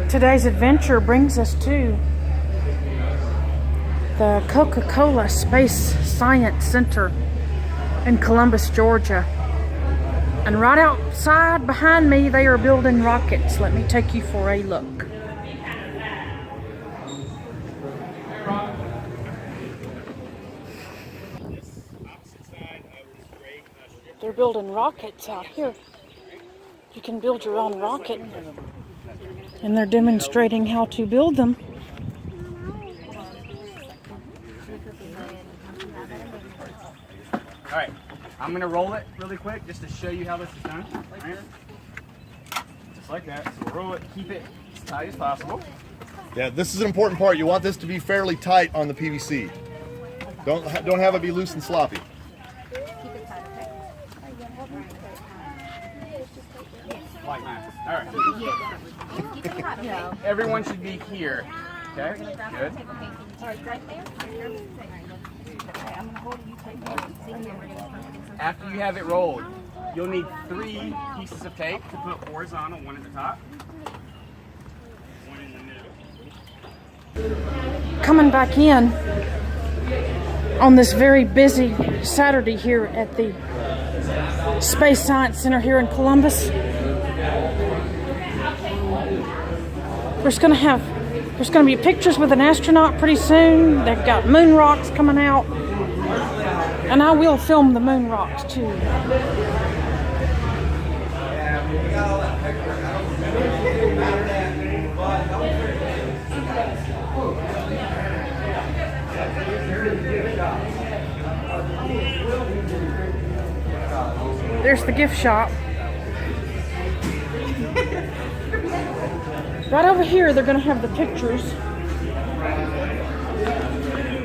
Today's adventure brings us to the Coca-Cola Space Science Center in Columbus, Georgia. And right outside behind me, they are building rockets. Let me take you for a look. They're building rockets out here. You can build your own rocket. And they're demonstrating how to build them. All right, I'm gonna roll it really quick just to show you how this is done. Right? Just like that. So we'll roll it, keep it as tight as possible. Yeah, this is an important part. You want this to be fairly tight on the PVC. Don't have it be loose and sloppy. Like that. All right. Everyone should be here. Okay. Good. After you have it rolled, you'll need 3 pieces of tape to put horizontal, one at the top, one in the middle. Coming back in on this very busy Saturday here at the Space Science Center here in Columbus. There's gonna be pictures with an astronaut pretty soon. They've got moon rocks coming out. And I will film the moon rocks too. There's the gift shop. Right over here, they're going to have the pictures.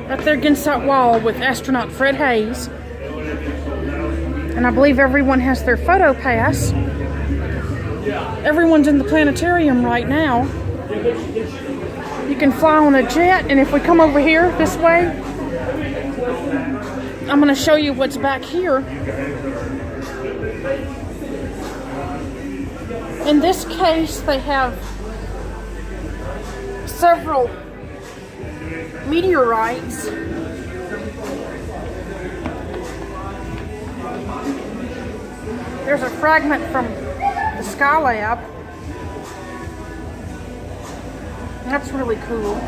Right there against that wall with Astronaut Fred Haise. And I believe everyone has their photo pass. Everyone's in the planetarium right now. You can fly on a jet, and if we come over here this way, I'm going to show you what's back here. In this case, they have several meteorites. There's a fragment from the Skylab. That's really cool.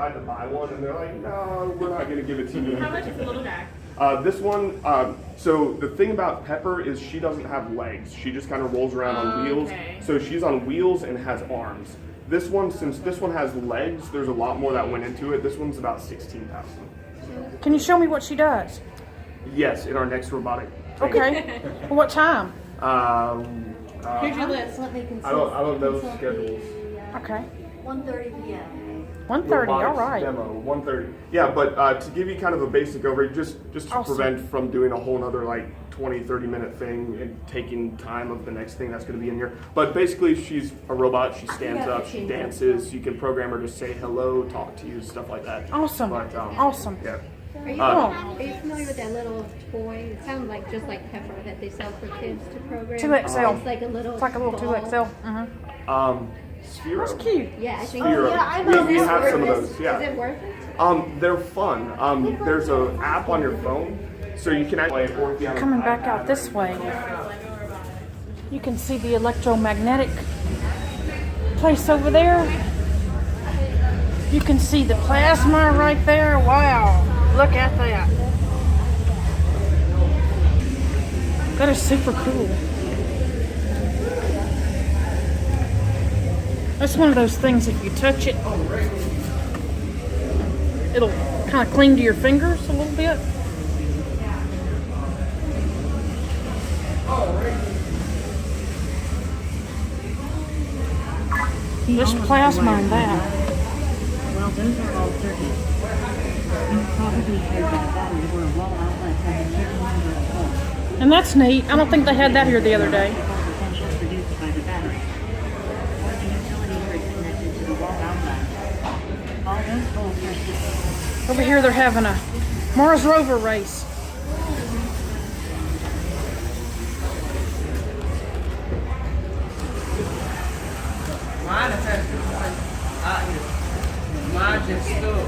To buy one, and they're like, no, we're not going to give it to you. How much is the little bag? This one, so the thing about Pepper is she doesn't have legs. She just kind of rolls around on wheels. Okay. So she's on wheels and has arms. This one, since this one has legs, there's a lot more that went into it. This one's about 16,000. Can you show me what she does? Yes, in our next robotic tank. Okay. What time? Here's your list. I don't know schedules. Okay. 1:30 p.m. 1:30, all Robotics right. Demo, 1:30. Yeah, but to give you kind of a basic overview, just to Awesome. prevent from doing a whole nother like 20-30 minute thing and taking time of the next thing that's going to be in here. But basically, she's a robot. She stands up, she dances. You can program her to say hello, talk to you, stuff like that. Awesome. But, Awesome. Yeah. Are you familiar with that little toy? It sounds like just like Pepper that they sell for kids to program. 2XL. It's like a little. It's like a little ball. 2XL. Sphero. That's cute. Yeah, I think. Sphero. I we have some of those. Yeah. Is it worth it? They're fun. There's an app on your phone, so you can actually. Or if you have an Coming back iPad out or this way, you can see the electromagnetic place over there. You can see the plasma right there. Wow, look at that. That is super cool. That's one of those things, if you touch it, it'll kind of cling to your fingers a little bit. There's plasma in that. Well, those are all turkey. And that's neat. I don't think they had that here the other day. Over here they're having a Mars rover race. Mine just stood.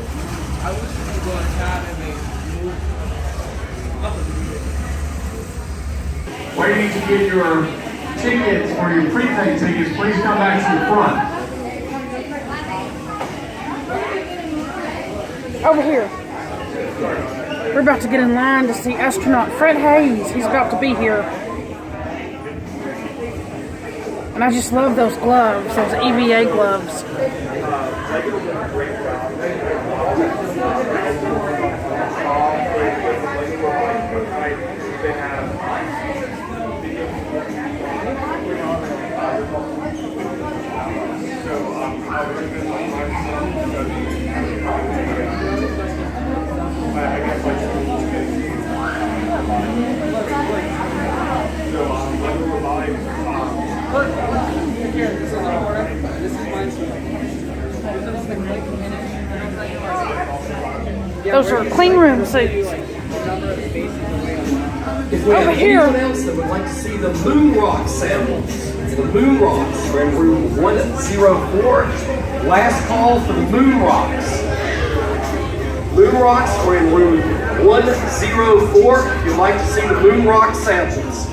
I wish we could go inside and move up a little bit. Where you need to get your tickets or your prepaid tickets, please come back to the front. Over here. We're about to get in line to see Astronaut Fred Haise. He's about to be here. And I just love those gloves, those EVA gloves. Those are clean room seats. If we Over have here. anyone else that would like to see the moon rock samples, the moon rocks are in room 104. Last call for the moon rocks. Moon rocks are in room 104. If you'd like to see the moon rock samples.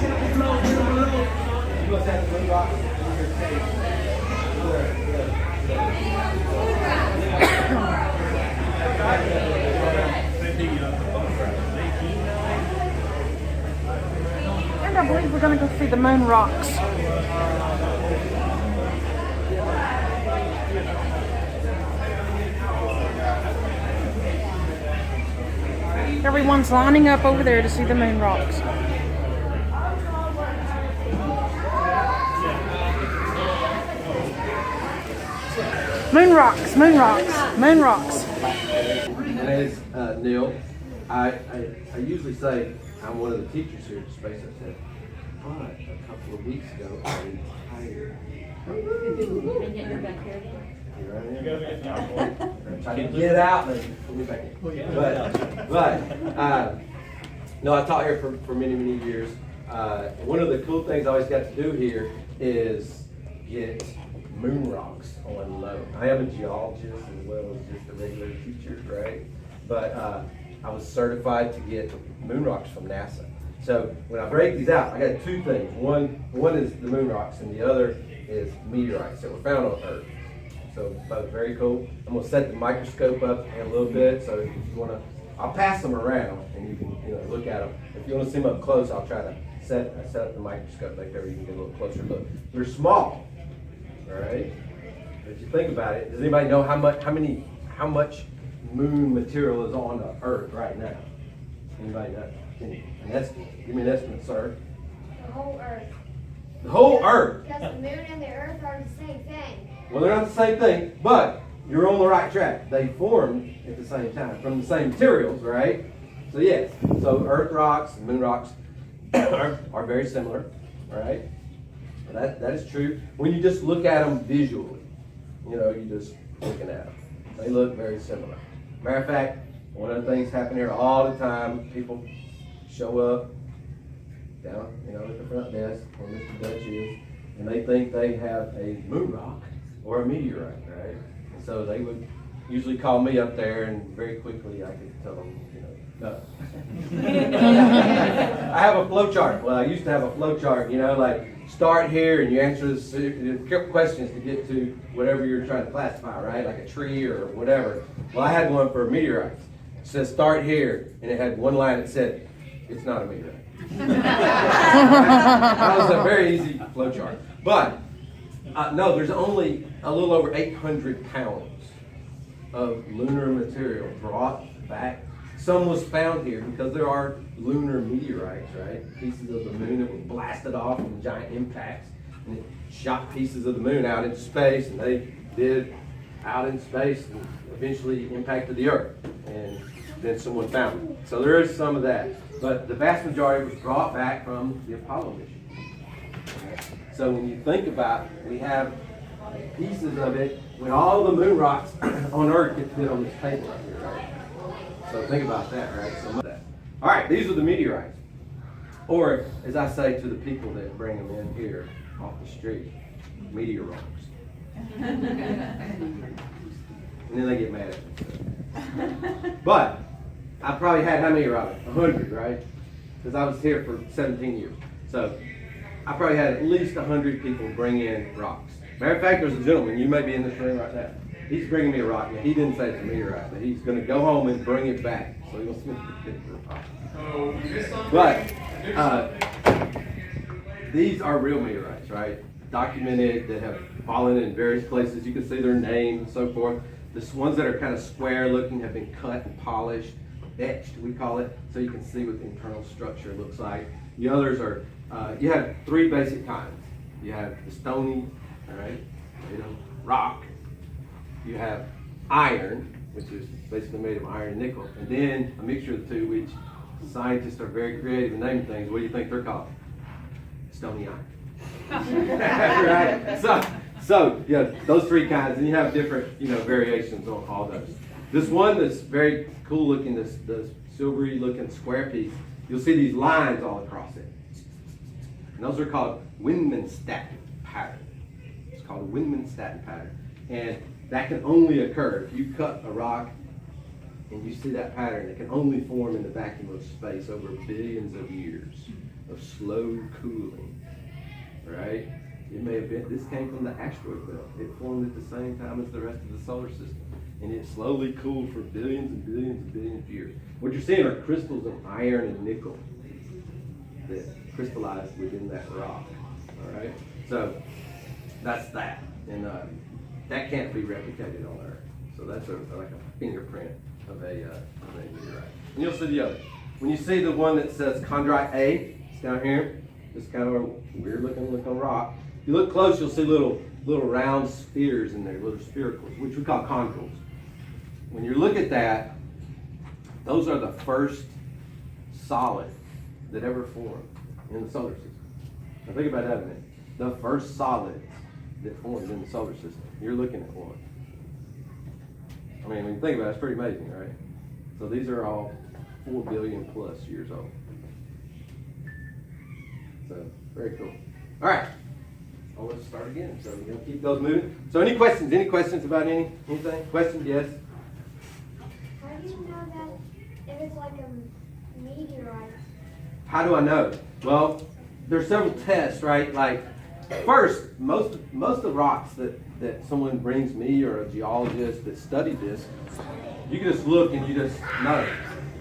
And I believe we're going to go see the moon rocks. Everyone's lining up over there to see the moon rocks. Moon rocks, moon rocks, moon rocks. My name is Neil. I usually say I'm one of the teachers here at Space Center, but a couple of weeks ago I retired. Here I am. Trying to get out and put me back in. No, I taught here for many, many years. One of the cool things I always got to do here is get moon rocks on load. I am a geologist as well as just a regular teacher, right? But I was certified to get moon rocks from NASA. So when I break these out, I got two things. One is the moon rocks, and the other is meteorites that were found on Earth. So both very cool. I'm gonna set the microscope up in a little bit, so if you wanna, I'll pass them around and you can look at them. If you wanna see them up close, I'll try to set up the microscope back there. You can get a little closer look. They're small, all right. But if you think about it, does anybody know how much moon material is on the Earth right now? Anybody know? Give me an estimate, sir. The whole Earth. The whole Earth. Because the moon and the Earth are the same thing. Well, they're not the same thing, but you're on the right track. They formed at the same time from the same materials, right? So yes, so Earth rocks and moon rocks are very similar, right? That is true. When you just look at them visually, you're just looking at them. They look very similar. Matter of fact, one of the things happen here all the time. People show up down, at the front desk where Mr. Dutch is, and they think they have a moon rock or a meteorite, right? And so they would usually call me up there, and very quickly I could tell them, no. I have a flow chart. Well, I used to have a flow chart, like start here and you answer the questions to get to whatever you're trying to classify, right? Like a tree or whatever. Well, I had one for meteorites. It says start here, and it had one line that said, it's not a meteorite. That was a very easy flow chart. But no, there's only a little over 800 pounds of lunar material brought back. Some was found here because there are lunar meteorites, right? Pieces of the moon that were blasted off from giant impacts, and it shot pieces of the moon out into space, and they did out in space and eventually impacted the Earth, and then someone found it. So there is some of that. But the vast majority was brought back from the Apollo mission. So when you think about it, we have pieces of it when all the moon rocks on Earth get fit on this table right here, right? So think about that, right? Some of that. All right, these are the meteorites. Or, as I say to the people that bring them in here off the street, meteor rocks. And then they get mad at me. But I probably had how many rocks? 100, right? Because I was here for 17 years. So I probably had at least 100 people bring in rocks. Matter of fact, there's a gentleman, you may be in this room right now. He's bringing me a rock. Now, he didn't say it's a meteorite, but he's going to go home and bring it back. So he'll send a picture of it. But these are real meteorites, right? Documented, that have fallen in various places. You can see their names and so forth. The ones that are kind of square looking have been cut and polished, etched, we call it, so you can see what the internal structure looks like. The others are, you have three basic kinds. You have the stony, all right, rock. You have iron, which is basically made of iron and nickel, and then a mixture of the two, which scientists are very creative in naming things. What do you think they're called? Stony iron. Right? So yeah, those three kinds, and you have different, variations on all those. This one that's very cool looking, this silvery looking square piece, you'll see these lines all across it. And those are called Windman-Statten pattern. It's called a Windman-Statten pattern. And that can only occur if you cut a rock and you see that pattern. It can only form in the vacuum of space over billions of years of slow cooling, right? It may have been, this came from the asteroid belt. It formed at the same time as the rest of the solar system. And it slowly cooled for billions and billions and billions of years. What you're seeing are crystals of iron and nickel that crystallized within that rock, all right? So that's that. And that can't be replicated on Earth. So that's like a fingerprint of a meteorite. And you'll see the other. When you see the one that says chondrite A, it's down here. It's kind of a weird looking rock. If you look close, you'll see little round spheres in there, little sphericals, which we call chondrules. When you look at that, those are the first solid that ever formed in the solar system. Now think about that a minute. The first solids that formed in the solar system. You're looking at one. I mean, when you think about it, it's pretty amazing, right? So these are all 4 billion plus years old. So, very cool. All right. Oh, let's start again. So we're going to keep those moving. So any questions? Any questions about anything? Questions? Yes? How do you know that if it's like a meteorite? How do I know? Well, there's several tests, right? Like, first, most of the rocks that someone brings me or a geologist that studied this, you can just look and you just know.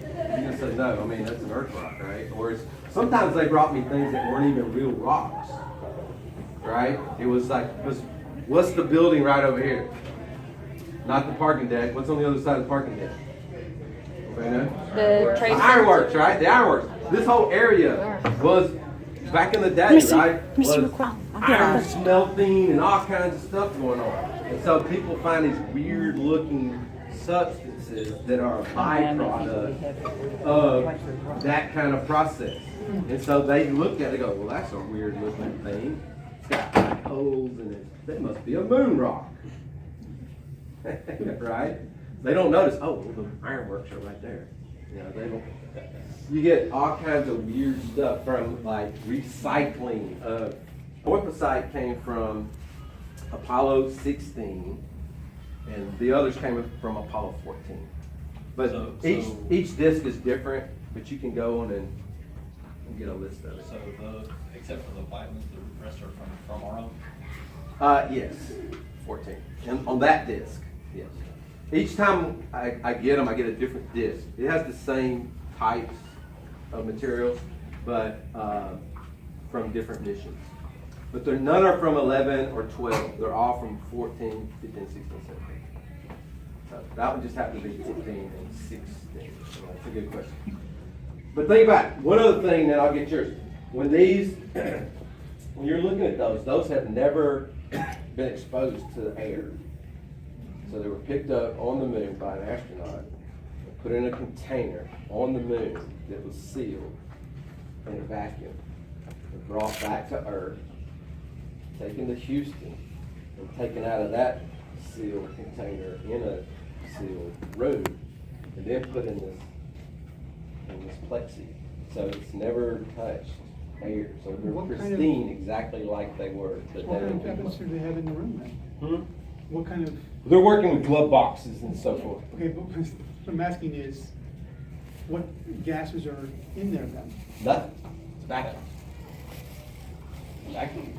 You can say, no, I mean, that's an earth rock, right? Or sometimes they brought me things that weren't even real rocks, right? It was like, what's the building right over here? Not the parking deck. What's on the other side of the parking deck? Anybody know? The Trade ironworks, right? The ironworks. This whole area was, back in the day, right? Was iron smelting and all kinds of stuff going on. And so people find these weird looking substances that are a byproduct of that kind of process. And so they look at it and go, well, that's a weird looking thing. It's got black holes in it. That must be a moon rock. Right? They don't notice, oh, well, the ironworks are right there. They don't. You get all kinds of weird stuff from like recycling. Orthosite came from Apollo 16, and the others came from Apollo 14. But each disc is different, but you can go on and get a list of it. So except for the white ones, the rest are from our own? Yes, 14. And on that disc, yes. Each time I get them, I get a different disc. It has the same types of materials, but from different missions. But none are from 11 or 12. They're all from 14, 15, 16, 17. So that one just happened to be 14 and 16. So that's a good question. But think about it. One other thing, then I'll get yours. When you're looking at those have never been exposed to the air. So they were picked up on the moon by an astronaut and put in a container on the moon that was sealed in a vacuum and brought back to Earth, taken to Houston, and taken out of that sealed container in a sealed room, and then put in this plexi. So it's never touched air. So they're pristine, exactly like they were the day. What kind of weapons do they have in the room then? What kind of? They're working with glove boxes and so forth. Okay, but what I'm asking is, what gases are in there then? Nothing. It's vacuum. Vacuum.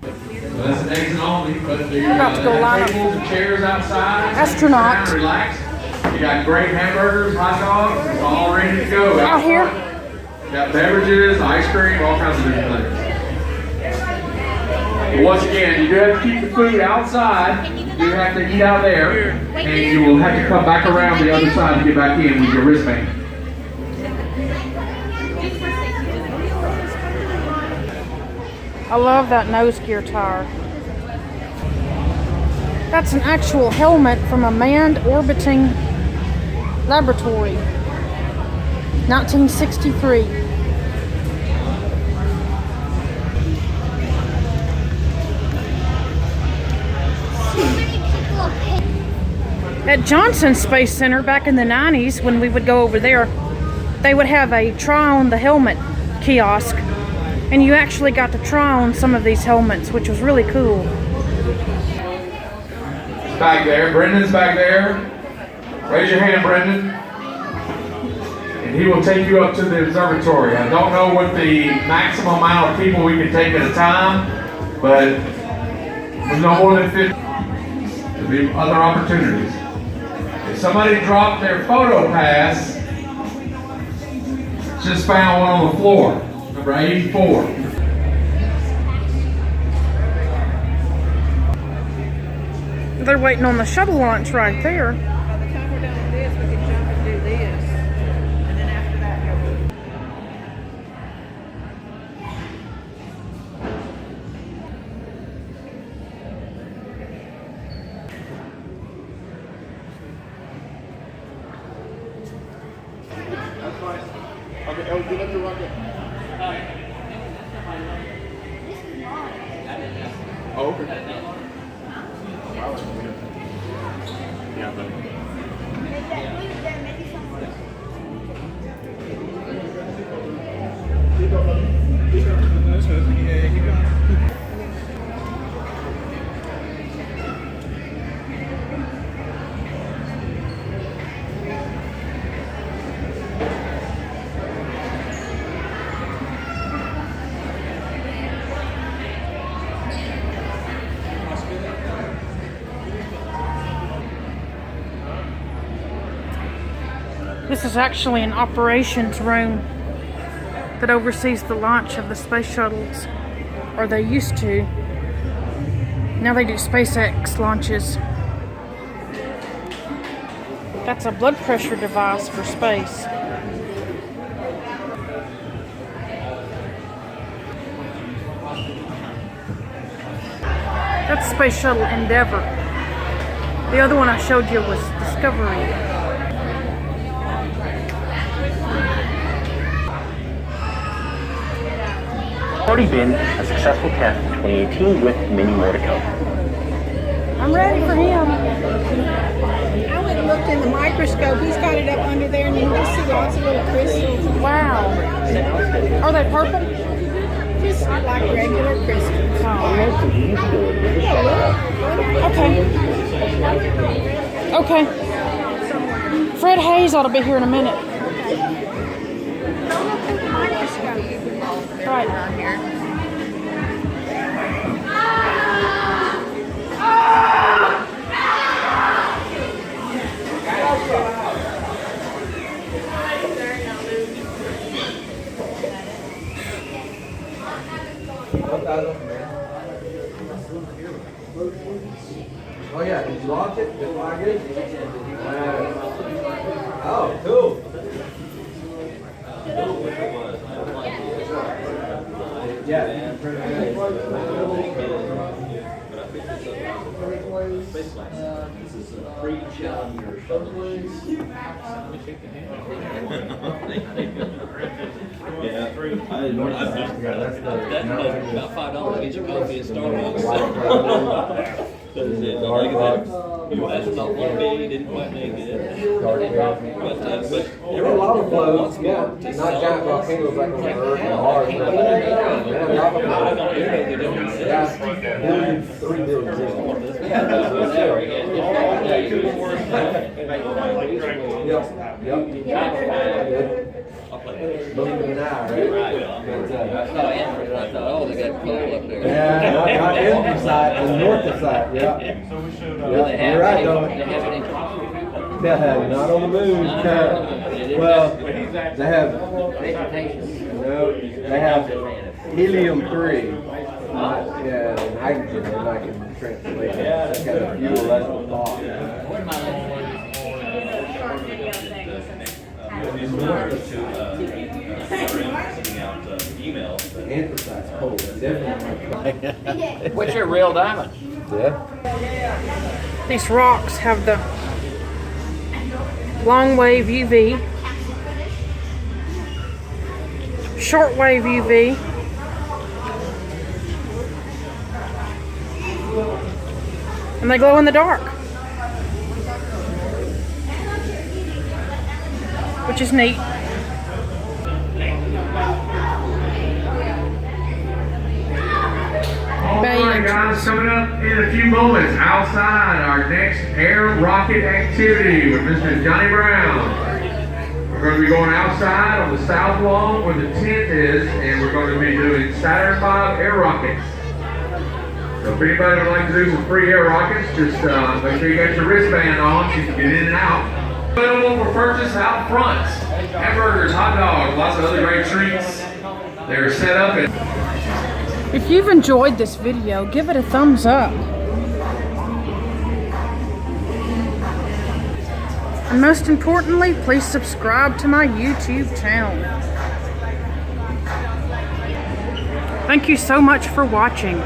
Well, that's an exit only, but the about to go line up tables and chairs outside. Astronaut. Sit down, relax. You got great hamburgers, hot dogs, it's all ready to go. Out here. You got beverages, ice cream, all kinds of different things. But once again, you do have to keep the food outside. You do have to eat out there, and you will have to come back around the other side to get back in with your wristband. I love that nose gear tire. That's an actual helmet from a manned orbiting laboratory. 1963. At Johnson Space Center back in the 90s, when we would go over there, they would have a try on the helmet kiosk, and you actually got to try on some of these helmets, which was really cool. Back there, Brendan's back there. Raise your hand, Brendan. And he will take you up to the observatory. I don't know what the maximum amount of people we can take at a time, but with no more than 50, there'll be other opportunities. If somebody dropped their photo pass, just found one on the floor, number 84. They're waiting on the shuttle launch right there. By the time we're done with this, we can jump and do this. And then after that, go. Okay, oh, get up the rocket. Oh, okay. Yeah, but. This is actually an operations room that oversees the launch of the space shuttles, or they used to. Now they do SpaceX launches. That's a blood pressure device for space. That's Space Shuttle Endeavour. The other one I showed you was Discovery. Already been a successful test in 2018 with many more to come. I'm ready for him. I went and looked in the microscope. He's got it up under there, and you can just see lots of little crystals. Wow. Are they purple? Just like regular crystals. Okay. Okay. Fred Haise ought to be here in a minute. Right. Oh yeah, did you launch it? Did it fly good? Oh, cool. Yeah. Space Launch. This is a pre-Challenger shuttle launch. Yeah, I didn't know that's about $5 to get your coffee at Starbucks. That's about 1B, didn't quite make it. But there were a lot of flows, yeah. Not giant volcanoes like on Earth and Mars. Yeah, lava flows. Yeah, 3 billion. Believe it or not, right? I thought, oh, they got coal up there. Yeah, not Andrew side, the north side, yeah. You're right, though. Yeah, not on the moon. Well, they have helium-3. Yeah, hydrogen, and I can translate it. It's got a fuel less than thought. Anthracine's cold, definitely. What's your real diamond? Yeah. These rocks have the long wave UV, short wave UV, and they glow in the dark, which is neat. Alright guys, coming up in a few moments outside our next air rocket activity with Mr. Johnny Brown. We're going to be going outside on the south lawn where the tent is, and we're going to be doing Saturn V air rockets. So if anybody would like to do some free air rockets, just make sure you got your wristband on so you can get in and out. Available for purchase out front. Hamburgers, hot dogs, lots of other great treats. They're set up and If you've enjoyed this video, give it a thumbs up. And most importantly, please subscribe to my YouTube channel. Thank you so much for watching.